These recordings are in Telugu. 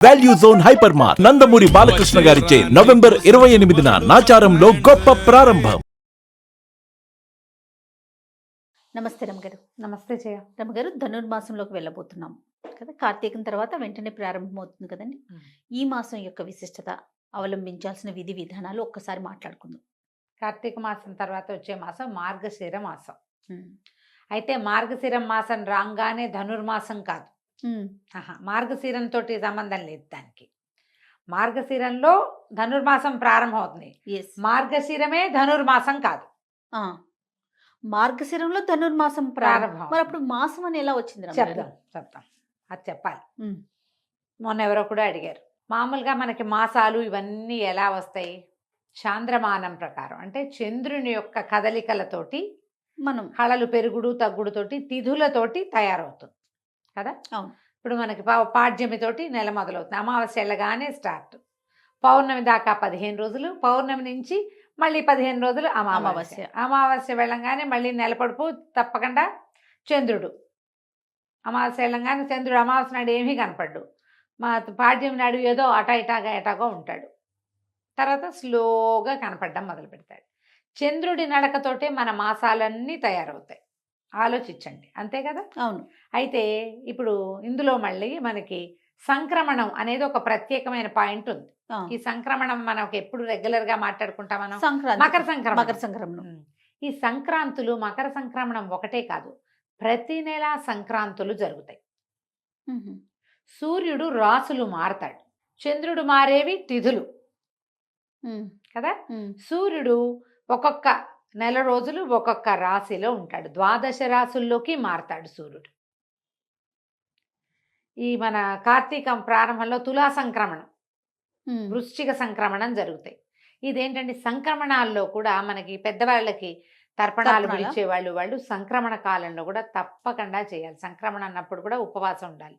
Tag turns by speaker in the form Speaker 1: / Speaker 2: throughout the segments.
Speaker 1: Value zone hyper mart Nandamuri Balakrishna గారిచే నవంబర్ 28న నాచారంలో గొప్ప ప్రారంభం.
Speaker 2: నమస్తే రమగారు.
Speaker 3: నమస్తే జయ.
Speaker 2: రమగారు, ధనుర్మాసంలోకి వెళ్ళబోతున్నాం కదా. కార్తీకం తర్వాత వెంటనే ప్రారంభమవుతుంది కదండి. ఈ మాసం యొక్క విశిష్టత, అవలంబించాల్సిన విధి విధానాలు ఒక్కసారి మాట్లాడుకుందాం.
Speaker 3: కార్తీక మాసం తర్వాత వచ్చే మాసం మార్గశిర మాసం. అయితే మార్గశిర మాసం రాగానే ధనుర్మాసం కాదు. మార్గశిరంతో సంబంధం లేదు దానికి. మార్గశిరంలో ధనుర్మాసం ప్రారంభం అవుతుంది. మార్గశిరమే ధనుర్మాసం కాదు.
Speaker 2: మార్గశిరంలో ధనుర్మాసం ప్రారంభం. మరి అప్పుడు మాసం అని ఎలా వచ్చింది?
Speaker 3: చెప్తాం అది చెప్పాలి. మొన్న ఎవరో కూడా అడిగారు, మామూలుగా మనకి మాసాలు ఇవన్నీ ఎలా వస్తాయి? చాంద్రమానం ప్రకారం, అంటే చంద్రుని యొక్క కదలికలతోటి మనం హళలు పెరుగుడు తగ్గుడుతోటి తిథులతోటి తయారవుతుంది కదా.
Speaker 2: అవును.
Speaker 3: ఇప్పుడు మనకి పాడ్యమితోటి నెల మొదలవుతుంది. అమావాస్య వెళ్ళగానే స్టార్ట్. పౌర్ణమి దాకా 15 రోజులు, పౌర్ణమి నుంచి మళ్ళీ 15 రోజులు అమావాస్య. అమావాస్య వెళ్ళంగానే మళ్ళీ నెల పొడుపు తప్పకుండా చంద్రుడు. అమావాస్య వెళ్ళంగానే చంద్రుడు అమావాస్య నాడు ఏమీ కనపడ్డు. మా పాడ్యం నాడు ఏదో ఎటాగో ఉంటాడు. తర్వాత స్లోగా కనపడడం మొదలు పెడతాడు. చంద్రుడి నడకతోటే మన మాసాలన్నీ తయారవుతాయి. ఆలోచించండి, అంతే కదా.
Speaker 2: అవును.
Speaker 3: అయితే ఇప్పుడు ఇందులో మళ్ళీ మనకి సంక్రమణం అనేది ఒక ప్రత్యేకమైన పాయింట్ ఉంది. ఈ సంక్రమణం మనకు ఎప్పుడు రెగ్యులర్గా మాట్లాడుకుంటాం మనం. మకర సంక్రమణం. ఈ సంక్రాంతులు, మకర సంక్రమణం ఒకటే కాదు, ప్రతి నెల సంక్రాంతులు జరుగుతాయి. సూర్యుడు రాసులు మారతాడు, చంద్రుడు మారేవి తిథులు కదా. సూర్యుడు ఒక్కొక్క నెల రోజులు ఒక్కొక్క రాశిలో ఉంటాడు. 12 రాశుల్లోకి మారతాడు సూర్యుడు. ఈ మన కార్తీకం ప్రారంభంలో తులా సంక్రమణం, వృశ్చిక సంక్రమణం జరుగుతాయి. ఇదేంటంటే సంక్రమణాల్లో కూడా మనకి పెద్దవాళ్ళకి తర్పణాలు పిలిచే వాళ్ళు సంక్రమణ కాలంలో కూడా తప్పకుండా చేయాలి. సంక్రమణ అన్నప్పుడు కూడా ఉపవాసం ఉండాలి.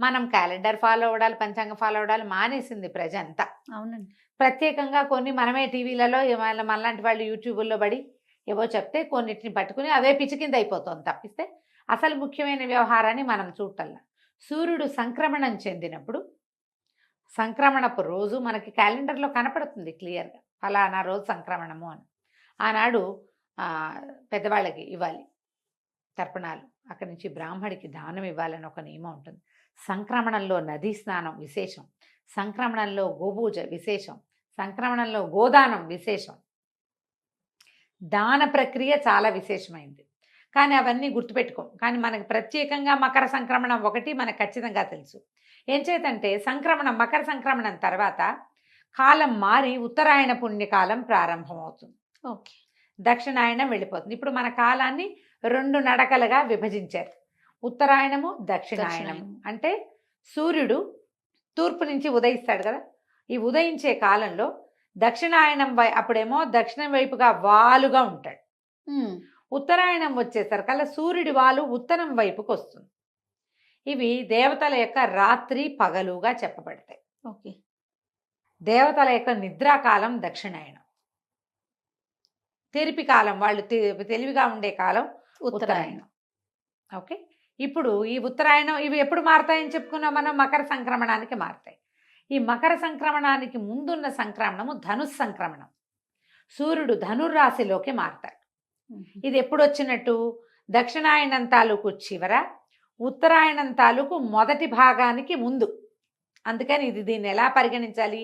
Speaker 3: మనం క్యాలెండర్ ఫాలో అవ్వడాలి, పంచాంగం ఫాలో అవ్వడాలి మానేసింది ప్రజంతా.
Speaker 2: అవునండి.
Speaker 3: ప్రత్యేకంగా కొన్ని మనమే టీవీలలో మనలాంటి వాళ్ళు యూట్యూబుల్లో పడి ఏవో చెప్తే కొన్నిటిని పట్టుకుని అవే పిచ్చి కింద అయిపోతుంది తప్పిస్తే అసలు ముఖ్యమైన వ్యవహారాన్ని మనం చూడటల్లా. సూర్యుడు సంక్రమణం చెందినప్పుడు సంక్రమణపు రోజు మనకి క్యాలెండర్లో కనపడుతుంది క్లియర్గా, ఫలానా రోజు సంక్రమణము అని. ఆనాడు పెద్దవాళ్ళకి ఇవ్వాలి తర్పణాలు, అక్కడి నుంచి బ్రాహ్మడికి దానం ఇవ్వాలని ఒక నియమం ఉంటుంది. సంక్రమణంలో నదీ స్నానం విశేషం, సంక్రమణంలో గోపూజ విశేషం, సంక్రమణంలో గోదానం విశేషం. దాన ప్రక్రియ చాలా విశేషమైంది, కానీ అవన్నీ గుర్తుపెట్టుకోం. కానీ మనకి ప్రత్యేకంగా మకర సంక్రమణం ఒకటి మనకు ఖచ్చితంగా తెలుసు. ఏం చేతంటే మకర సంక్రమణం తర్వాత కాలం మారి ఉత్తరాయణ పుణ్యకాలం ప్రారంభమవుతుంది.
Speaker 2: ఓకే.
Speaker 3: దక్షిణాయనం వెళ్ళిపోతుంది. ఇప్పుడు మన కాలాన్ని 2 నడకలుగా విభజించారు, ఉత్తరాయణము దక్షిణాయనము. అంటే సూర్యుడు తూర్పు నుంచి ఉదయిస్తాడు కదా. ఈ ఉదయించే కాలంలో దక్షిణాయనం అప్పుడేమో దక్షిణం వైపుగా వాలుగా ఉంటాడు. ఉత్తరాయణం వచ్చేసరికల్లా సూర్యుడి వాలు ఉత్తరం వైపుకి వస్తుంది. ఇవి దేవతల యొక్క రాత్రి పగలుగా చెప్పబడతాయి.
Speaker 2: ఓకే.
Speaker 3: దేవతల యొక్క నిద్రాకాలం దక్షిణాయనం, తెరిపి కాలం, వాళ్ళు తెలివిగా ఉండే కాలం ఉత్తరాయణం. ఓకే. ఇప్పుడు ఈ ఉత్తరాయణం ఇవి ఎప్పుడు మారతాయని చెప్పుకున్నాం మనం? మకర సంక్రమణానికి మారతాయి. ఈ మకర సంక్రమణానికి ముందున్న సంక్రమణము ధనుస్ సంక్రమణం. సూర్యుడు ధనుర్రాశిలోకి మారతాడు. ఇది ఎప్పుడు వచ్చినట్టు? దక్షిణాయనం తాలూకు చివర, ఉత్తరాయణం తాలూకు మొదటి భాగానికి ముందు. అందుకని దీన్ని ఎలా పరిగణించాలి?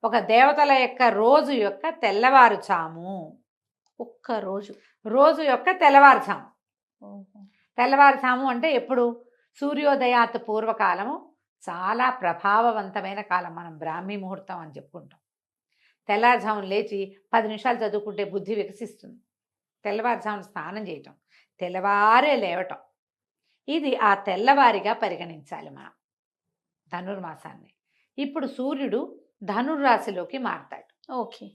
Speaker 3: ఒక దేవతల యొక్క రోజు యొక్క తెల్లవారుజాము.
Speaker 2: ఒక్క రోజు యొక్క
Speaker 3: తెల్లవారుజాము. తెల్లవారుజాము అంటే ఎప్పుడు? సూర్యోదయాత్ పూర్వకాలము చాలా ప్రభావవంతమైన కాలం. మనం బ్రాహ్మీ ముహూర్తం అని చెప్పుకుంటాం. తెల్లవారుజామును లేచి 10 నిమిషాలు చదువుకుంటే బుద్ధి వికసిస్తుంది. తెల్లవారుజామును స్నానం చేయటం, తెల్లవారే లేవటం, ఇది ఆ తెల్లవారిగా పరిగణించాలి మనం ధనుర్మాసాన్ని. ఇప్పుడు సూర్యుడు ధనుర్రాశిలోకి మారతాడు.
Speaker 2: ఓకే.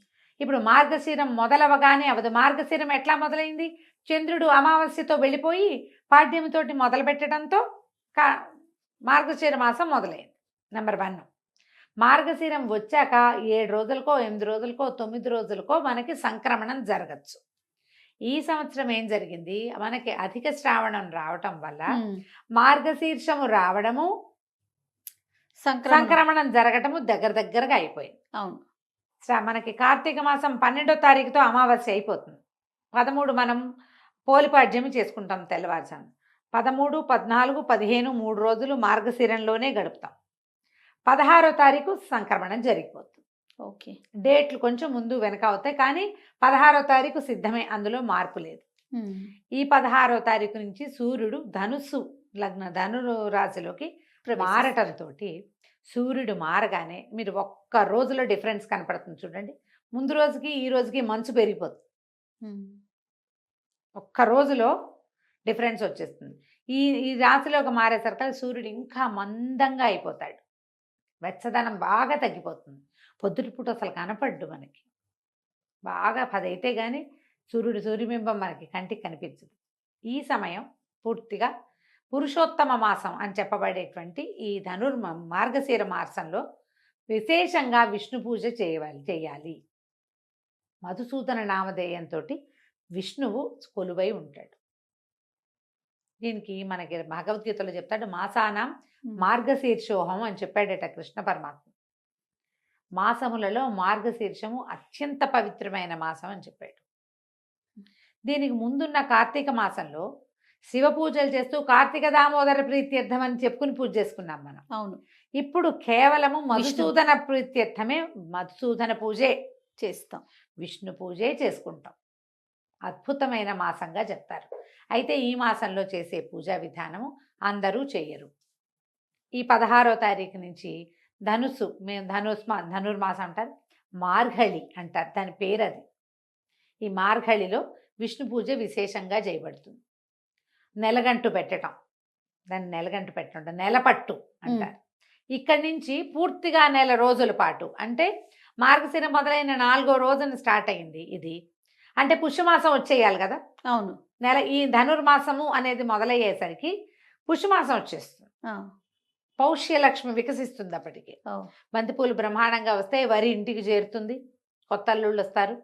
Speaker 3: ఇప్పుడు మార్గశిరం మొదలవగానే అవదు. మార్గశిరం ఎట్లా మొదలైంది? చంద్రుడు అమావాస్యతో వెళ్ళిపోయి పాడ్యమితోటి మొదలు పెట్టడంతో మార్గశిర మాసం మొదలైంది. నెంబర్ 1. మార్గశిరం వచ్చాక 7 రోజులకో 8 రోజులకో 9 రోజులకో మనకి సంక్రమణం జరగచ్చు. ఈ సంవత్సరం ఏం జరిగింది? మనకి అధిక శ్రావణం రావటం వల్ల మార్గశీర్షము రావడము, సంక్రమణం జరగటము దగ్గరగా అయిపోయింది.
Speaker 2: అవును.
Speaker 3: మనకి కార్తీక మాసం 12వ తారీఖుతో అమావాస్య అయిపోతుంది. 13 మనం పోలిపాడ్యమి చేసుకుంటాం తెల్లవారుజాము. 13, 14, 15 3 రోజులు మార్గశిరంలోనే గడుపుతాం. 16వ తారీఖు సంక్రమణం జరిగిపోతుంది.
Speaker 2: ఓకే.
Speaker 3: డేట్లు కొంచెం ముందు వెనక అవుతాయి, కానీ 16వ తారీఖు సిద్ధమే, అందులో మార్పు లేదు. ఈ 16వ తారీఖు నుంచి సూర్యుడు ధను రాశిలోకి మారటంతో సూర్యుడు మారగానే మీరు ఒక్క రోజులో డిఫరెన్స్ కనపడుతుంది చూడండి. ముందు రోజుకి ఈ రోజుకి మంచు పెరిగిపోతుంది. ఒక్క రోజులో డిఫరెన్స్ వచ్చేస్తుంది. ఈ రాశిలోకి మారేసరికి సూర్యుడు ఇంకా మందంగా అయిపోతాడు. వెచ్చదనం బాగా తగ్గిపోతుంది. పొద్దుటిపూట అసలు కనపడ్డు మనకి. బాగా 10 అయితే కానీ సూర్యబింబం మనకి కంటికి కనిపించదు. ఈ సమయం పూర్తిగా పురుషోత్తమ మాసం అని చెప్పబడేటువంటి ఈ మార్గశిర మాసంలో విశేషంగా విష్ణు పూజ చేయాలి. మధుసూదన నామధేయంతో విష్ణువు కొలువై ఉంటాడు. దీనికి మనకి భగవద్గీతలో చెప్తాడు, మాసానాం మార్గశీర్షోహం అని చెప్పాడట కృష్ణ పరమాత్మ. మాసములలో మార్గశీర్షము అత్యంత పవిత్రమైన మాసం అని చెప్పాడు. దీనికి ముందున్న కార్తీక మాసంలో శివ పూజలు చేస్తూ కార్తీక దామోదర ప్రీత్యర్థం అని చెప్పుకుని పూజ చేసుకున్నాం మనం.
Speaker 2: అవును.
Speaker 3: ఇప్పుడు కేవలము మధుసూదన ప్రీత్యర్థమే, మధుసూదన పూజే
Speaker 2: చేస్తాం,
Speaker 3: విష్ణు పూజే చేసుకుంటాం. అద్భుతమైన మాసంగా చెప్తారు. అయితే ఈ మాసంలో చేసే పూజా విధానము అందరూ చేయరు. ఈ 16వ తారీఖు నుంచి ధనుర్మాసం అంటారు, మార్గళి అంటారు, దాని పేరు అది. ఈ మార్గళిలో విష్ణు పూజ విశేషంగా చేయబడుతుంది. నెలగంటు పెట్టడం, దాన్ని నెలగంటు పెట్టడం నెలపట్టు అంటారు. ఇక్కడి నుంచి పూర్తిగా నెల రోజుల పాటు, అంటే మార్గశిర మొదలైన 4వ రోజున స్టార్ట్ అయింది ఇది. అంటే పుష్యమాసం వచ్చేయాలి కదా.
Speaker 2: అవును.
Speaker 3: ఈ ధనుర్మాసము అనేది మొదలయ్యేసరికి పుష్యమాసం వచ్చేస్తుంది. పౌష్యలక్ష్మి వికసిస్తుంది. అప్పటికి బంతిపూలు బ్రహ్మాండంగా వస్తాయి, వరి ఇంటికి చేరుతుంది, కొత్త అల్లుళ్ళు వస్తారు,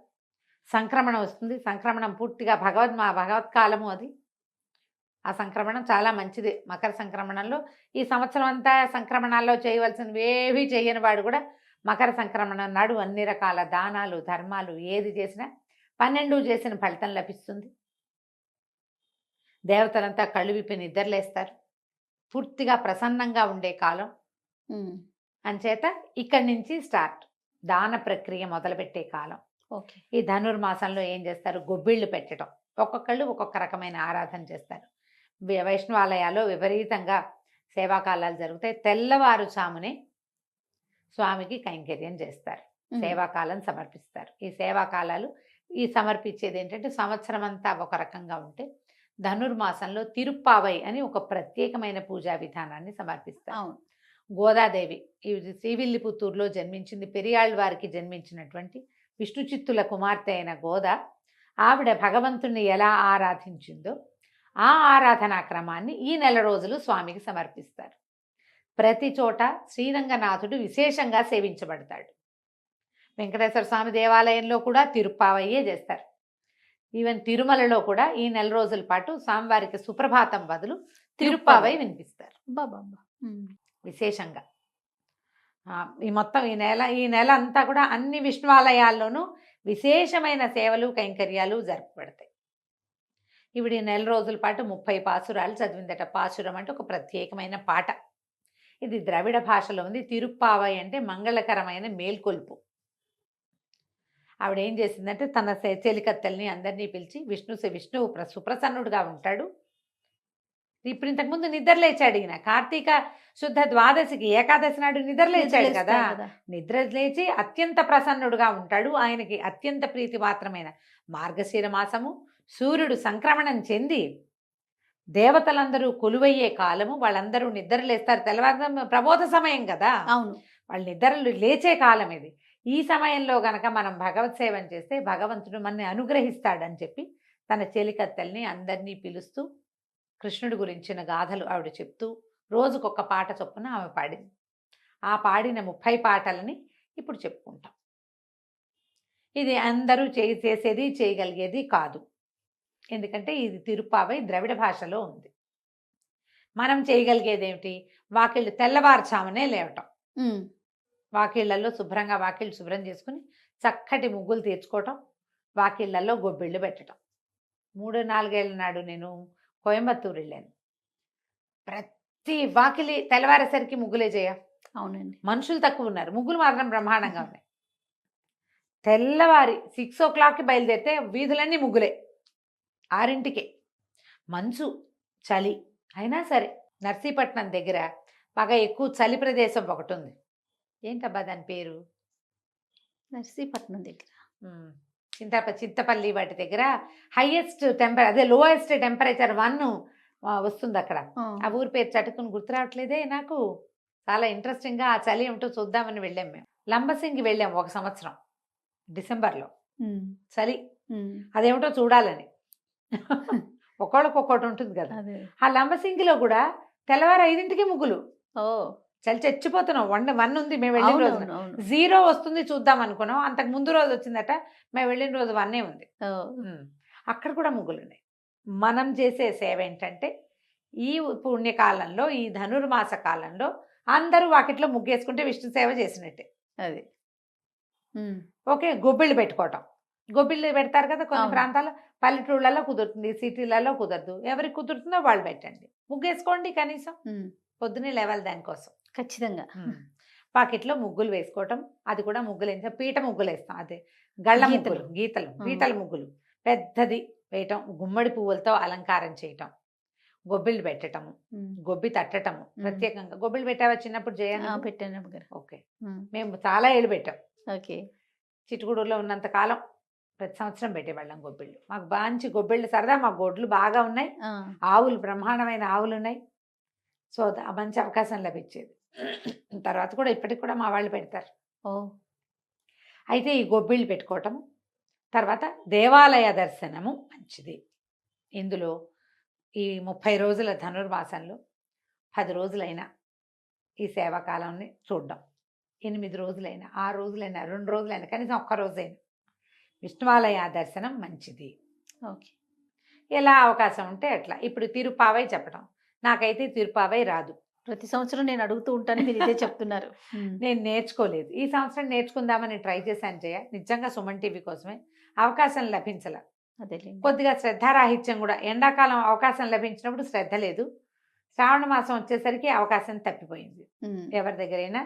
Speaker 3: సంక్రమణం వస్తుంది. సంక్రమణం పూర్తిగా భగవత్కాలము అది. ఆ సంక్రమణం చాలా మంచిది. మకర సంక్రమణంలో ఈ సంవత్సరం అంతా సంక్రమణాల్లో చేయవలసినవి ఏవి చేయని వాడు కూడా మకర సంక్రమణం నాడు అన్ని రకాల దానాలు ధర్మాలు ఏది చేసినా 12 చేసిన ఫలితం లభిస్తుంది. దేవతలంతా కళ్ళు విప్పి నిద్రలేస్తారు. పూర్తిగా ప్రసన్నంగా ఉండే కాలం. అంచేత ఇక్కడి నుంచి స్టార్ట్ దాన ప్రక్రియ మొదలుపెట్టే కాలం.
Speaker 2: ఓకే.
Speaker 3: ఈ ధనుర్మాసంలో ఏం చేస్తారు, గొబ్బిళ్ళు పెట్టడం. ఒక్కొక్కళ్ళు ఒక్కొక్క రకమైన ఆరాధన చేస్తారు. వైష్ణవాలయాల్లో విపరీతంగా సేవాకాలాలు జరుగుతాయి. తెల్లవారుజామునే స్వామికి కైంకర్యం చేస్తారు, సేవాకాలం సమర్పిస్తారు. ఈ సేవాకాలాలు సమర్పించేది ఏంటంటే సంవత్సరం అంతా ఒక రకంగా ఉంటే ధనుర్మాసంలో తిరుప్పావై అని ఒక ప్రత్యేకమైన పూజా విధానాన్ని సమర్పిస్తారు. గోదాదేవి శ్రీవిల్లిపుత్తూరులో జన్మించింది. పెరియాళ్ళ వారికి జన్మించినటువంటి విష్ణు చిత్తుల కుమార్తె అయిన గోద, ఆవిడ భగవంతుణ్ణి ఎలా ఆరాధించిందో ఆ ఆరాధనా క్రమాన్ని ఈ నెల రోజులు స్వామికి సమర్పిస్తారు. ప్రతి చోట శ్రీరంగనాథుడు విశేషంగా సేవించబడతాడు. వెంకటేశ్వర స్వామి దేవాలయంలో కూడా తిరుప్పావయ్యే చేస్తారు. ఈవెన్ తిరుమలలో కూడా ఈ నెల రోజుల పాటు స్వామివారికి సుప్రభాతం బదులు తిరుప్పావై వినిపిస్తారు విశేషంగా. ఈ నెల అంతా కూడా అన్ని విష్ణువాలయాల్లోనూ విశేషమైన సేవలు కైంకర్యాలు జరపబడతాయి. ఇవిడ ఈ నెల రోజుల పాటు 30 పాసురాలు చదివిందట. పాసురం అంటే ఒక ప్రత్యేకమైన పాట. ఇది ద్రవిడ భాషలో ఉంది. తిరుప్పావై అంటే మంగళకరమైన మేల్కొల్పు. ఆవిడ ఏం చేసిందంటే తన చెలికత్తెల్ని అందరినీ పిలిచి, విష్ణువు సుప్రసన్నుడుగా ఉంటాడు. ఇప్పుడు ఇంతకుముందు నిద్రలేచాడు ఈయన. కార్తీక శుద్ధ ద్వాదశికి ఏకాదశి నాడు నిద్రలేచాడు కదా. నిద్రలేచి అత్యంత ప్రసన్నుడుగా ఉంటాడు. ఆయనకి అత్యంత ప్రీతి మాత్రమైన మార్గశిర మాసము, సూర్యుడు సంక్రమణం చెంది దేవతలందరూ కొలువయ్యే కాలము. వాళ్ళందరూ నిద్రలేస్తారు. తెల్లవారుజామున ప్రబోధ సమయం కదా.
Speaker 2: అవును.
Speaker 3: వాళ్ళు నిద్రలు లేచే కాలం ఇది. ఈ సమయంలో గనక మనం భగవత్ సేవం చేస్తే భగవంతుడు మనని అనుగ్రహిస్తాడని చెప్పి తన చెలికత్తెల్ని అందరినీ పిలుస్తూ కృష్ణుడి గురించిన గాథలు ఆవిడ చెప్తూ రోజుకొక పాట చొప్పున ఆమె పాడింది. ఆ పాడిన 30 పాటలని ఇప్పుడు చెప్పుకుంటాం. ఇది అందరూ చేసేది చేయగలిగేది కాదు. ఎందుకంటే ఇది తిరుప్పావై ద్రవిడ భాషలో ఉంది. మనం చేయగలిగేది ఏమిటి? వాకిళ్ళు తెల్లవారుజామునే లేవటం.
Speaker 2: ఉమ్,
Speaker 3: వాకిళ్ళల్లో శుభ్రంగా వాకిళ్ళు శుభ్రం చేసుకుని చక్కటి ముగ్గులు తీర్చుకోవటం, వాకిళ్ళల్లో గొబ్బిళ్ళు పెట్టడం. 3-4 ఏళ్ళ నాడు నేను కోయంబత్తూరు వెళ్ళాను. ప్రతి వాకిలి తెల్లవారేసరికి ముగ్గులే చేయ.
Speaker 2: అవునండి.
Speaker 3: మనుషులు తక్కువ ఉన్నారు, ముగ్గులు మాత్రం బ్రహ్మాండంగా ఉన్నాయి. తెల్లవారి 6 o'clockకి బయలుదేరితే వీధులన్నీ ముగ్గులే. 6ంటికే మంచు చలి అయినా సరే నర్సీపట్నం దగ్గర బాగా ఎక్కువ చలి ప్రదేశం ఒకటి ఉంది. ఏంటబ్బా దాని పేరు?
Speaker 2: నర్సీపట్నం దగ్గర
Speaker 3: చింతపల్లి వాటి దగ్గర హైయెస్ట్ అదే లోయెస్ట్ టెంపరేచర్ 1 వస్తుంది అక్కడ. ఆ ఊరి పేరు చటుకుని గుర్తు రావట్లేదే నాకు. చాలా ఇంట్రెస్టింగ్గా ఆ చలి ఏమిటో చూద్దామని వెళ్ళాం మేము. లంబసింగి వెళ్ళాం ఒక సంవత్సరం డిసెంబర్లో. చలి అదేమిటో చూడాలని. ఒక్కొక్కడికి ఒక్కొక్కటి ఉంటుంది కదా. ఆ లంబసింగిలో కూడా తెల్లవారు 5ంటికి ముగ్గులు.
Speaker 2: ఓ
Speaker 3: చలి చచ్చిపోతున్నాం. 1 ఉంది మేము వెళ్ళిన రోజు. 0 వస్తుంది చూద్దాం అనుకున్నాం. అంతకు ముందు రోజు వచ్చిందట, మేము వెళ్ళిన రోజు 1 ఉంది. అక్కడ కూడా ముగ్గులు ఉన్నాయి. మనం చేసే సేవ ఏంటంటే ఈ పుణ్యకాలంలో, ఈ ధనుర్మాస కాలంలో అందరూ వాకిట్లో ముగ్గేసుకుంటే విష్ణు సేవ చేసినట్టే.
Speaker 2: అది
Speaker 3: ఓకే, గొబ్బిళ్ళు పెట్టుకోవటం. గొబ్బిళ్ళు పెడతారు కదా కొన్ని ప్రాంతాల్లో. పల్లెటూళ్ళలో కుదురుతుంది, సిటీలలో కుదరదు. ఎవరికి కుదురుతుందో వాళ్ళు పెట్టండి, ముగ్గేసుకోండి. కనీసం పొద్దునే లేవాలి దానికోసం.
Speaker 2: ఖచ్చితంగా
Speaker 3: పాకెట్లో ముగ్గులు వేసుకోవటం. అది కూడా ముగ్గులు వేస్తే పీట ముగ్గులు వేస్తాం. అదే గళ్ళ ముగ్గులు, పీటల ముగ్గులు పెద్దది వేయటం, గుమ్మడి పువ్వులతో అలంకారం చేయటం, గొబ్బిళ్ళు పెట్టటము, గొబ్బి తట్టటము. ప్రత్యేకంగా గొబ్బిళ్ళు పెట్టావా చిన్నప్పుడు?
Speaker 2: పెట్టాను.
Speaker 3: ఓకే, మేము చాలా ఏళ్ళు పెట్టాం.
Speaker 2: ఓకే,
Speaker 3: చిట్టుగూడూరులో ఉన్నంత కాలం ప్రతి సంవత్సరం పెట్టేవాళ్ళం గొబ్బిళ్ళు. మాకు మంచి గొబ్బిళ్ళు సరదా. మా గొడ్లు బాగా ఉన్నాయి, ఆవులు బ్రహ్మాండమైన ఆవులు ఉన్నాయి. సో మంచి అవకాశం లభించేది. తర్వాత కూడా ఇప్పటికి కూడా మా వాళ్ళు పెడతారు. అయితే ఈ గొబ్బిళ్ళు పెట్టుకోవటం, తర్వాత దేవాలయ దర్శనము మంచిది. ఇందులో ఈ 30 రోజుల ధనుర్మాసంలో 10 రోజులైనా ఈ సేవాకాలాన్ని చూడడం, 8 రోజులైనా, 6 రోజులైనా, 2 రోజులైనా, కనీసం 1 రోజైనా విష్ణువాలయ దర్శనం మంచిది.
Speaker 2: ఓకే,
Speaker 3: ఎలా అవకాశం ఉంటే అట్లా. ఇప్పుడు తిరుపావై చెప్పడం, నాకైతే తిరుపావై రాదు.
Speaker 2: ప్రతి సంవత్సరం నేను అడుగుతూ ఉంటాను, మీరు ఇదే చెప్తున్నారు.
Speaker 3: నేను నేర్చుకోలేదు. ఈ సంవత్సరం నేర్చుకుందామని ట్రై చేశాను జయ. నిజంగా సుమన్ టీవీ కోసమే. అవకాశం లభించల.
Speaker 2: అదే
Speaker 3: కొద్దిగా శ్రద్ధారాహిత్యం కూడా. ఎండాకాలం అవకాశం లభించినప్పుడు శ్రద్ధ లేదు. శ్రావణ మాసం వచ్చేసరికి అవకాశం తప్పిపోయింది. ఎవరి దగ్గరైనా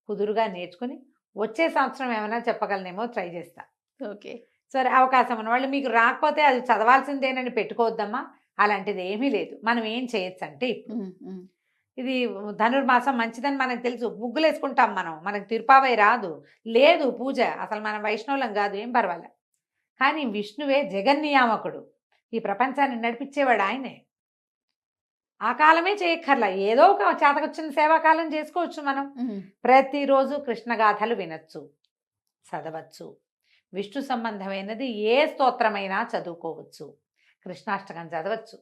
Speaker 3: కుదురుగా నేర్చుకుని వచ్చే సంవత్సరం ఏమైనా చెప్పగలనేమో ట్రై చేస్తా.
Speaker 2: ఓకే,
Speaker 3: సరే, అవకాశం ఉన్నవాళ్ళు మీకు రాకపోతే అది చదవాల్సిందేనని పెట్టుకోవద్దమ్మా. అలాంటిది ఏమీ లేదు. మనం ఏం చేయొచ్చు అంటే, ఇప్పుడు ఇది ధనుర్మాసం మంచిదని మనకు తెలుసు, ముగ్గులు వేసుకుంటాం మనం. మనకు తిరుపావై రాదు, లేదు పూజ, అసలు మనం వైష్ణవులం కాదు, ఏం పర్వాలే. కానీ విష్ణువే జగన్నియామకుడు, ఈ ప్రపంచాన్ని నడిపించేవాడు ఆయనే. ఆ కాలమే చేయక్కర్లా, ఏదో ఒక చేతకొచ్చిన సేవాకాలం చేసుకోవచ్చు మనం. ప్రతిరోజు కృష్ణగాథలు వినొచ్చు, చదవచ్చు. విష్ణు సంబంధమైనది ఏ స్తోత్రమైనా చదువుకోవచ్చు. కృష్ణాష్టకం చదవచ్చు,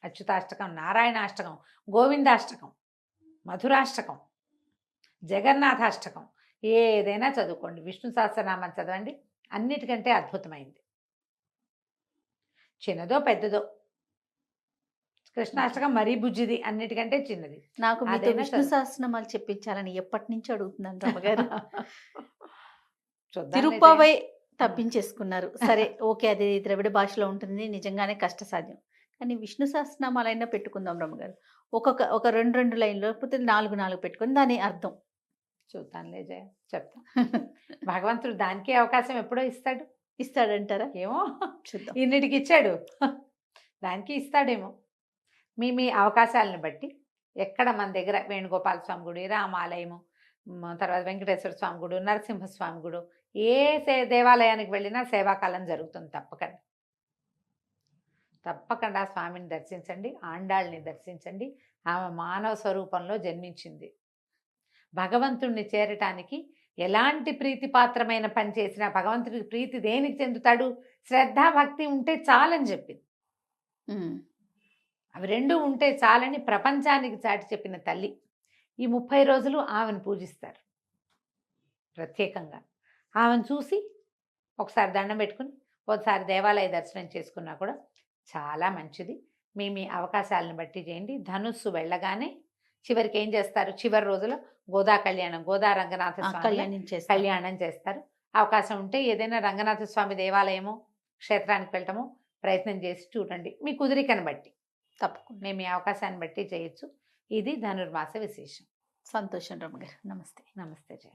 Speaker 3: అచ్యుతాష్టకం, నారాయణాష్టకం, గోవిందాష్టకం, మధురాష్టకం, జగన్నాథాష్టకం, ఏదైనా చదువుకోండి. విష్ణు సహస్రనామం చదవండి, అన్నిటికంటే అద్భుతమైంది. చిన్నదో పెద్దదో, కృష్ణాష్టకం మరీ బుజ్జిది, అన్నిటికంటే చిన్నది.
Speaker 2: నాకు మీతో విష్ణు సహస్రనామాలు చెప్పించాలని ఎప్పటి నుంచి అడుగుతున్నాను రమ్మగారు. తిరుప్పావై తప్పించేసుకున్నారు. సరే, ఓకే, అది ద్రవిడ భాషలో ఉంటుంది, నిజంగానే కష్టసాధ్యం. కానీ విష్ణు సహస్రనామాలైనా పెట్టుకుందాం రమ్మగారు. ఒక 2 లైన్లు, లేకపోతే 4 పెట్టుకొని దాని అర్థం
Speaker 3: చూద్దాంలే జయ, చెప్తా. భగవంతుడు దానికే అవకాశం ఎప్పుడో
Speaker 2: ఇస్తాడంటారా?
Speaker 3: ఏమో
Speaker 2: చూద్దాం.
Speaker 3: ఇన్నిటికి ఇచ్చాడు, దానికి ఇస్తాడేమో. మీ అవకాశాలను బట్టి ఎక్కడ మన దగ్గర వేణుగోపాల స్వామి గుడి, రామాలయము, తర్వాత వెంకటేశ్వర స్వామి గుడి, నరసింహస్వామి గుడి, ఏ దేవాలయానికి వెళ్ళినా సేవాకాలం జరుగుతుంది. తప్పకుండా స్వామిని దర్శించండి, ఆండాళ్ళని దర్శించండి. ఆమె మానవ స్వరూపంలో జన్మించింది. భగవంతుణ్ణి చేరటానికి ఎలాంటి ప్రీతిపాత్రమైన పని చేసినా భగవంతుడికి ప్రీతి దేనికి చెందుతాడు? శ్రద్ధాభక్తి ఉంటే చాలని చెప్పింది. అవి 2 ఉంటే చాలని ప్రపంచానికి చాటి చెప్పిన తల్లి. ఈ 30 రోజులు ఆమెను పూజిస్తారు ప్రత్యేకంగా. ఆమెను చూసి ఒకసారి దండం పెట్టుకుని ఒకసారి దేవాలయ దర్శనం చేసుకున్నా కూడా చాలా మంచిది. మీ అవకాశాలను బట్టి చేయండి. ధనుస్సు వెళ్ళగానే చివరికి ఏం చేస్తారు, చివరి రోజులో గోదా కళ్యాణం, గోదా రంగనాథ స్వామి
Speaker 2: కళ్యాణం చేస్తారు.
Speaker 3: కళ్యాణం చేస్తారు. అవకాశం ఉంటే ఏదైనా రంగనాథ స్వామి దేవాలయమో క్షేత్రానికి వెళ్ళటమో ప్రయత్నం చేసి చూడండి, మీ కుదిరికను బట్టి.
Speaker 2: తప్పకుండా.
Speaker 3: మీ అవకాశాన్ని బట్టి చేయొచ్చు. ఇది ధనుర్మాస విశేషం.
Speaker 2: సంతోషం రమగారు. నమస్తే.
Speaker 3: నమస్తే జయ.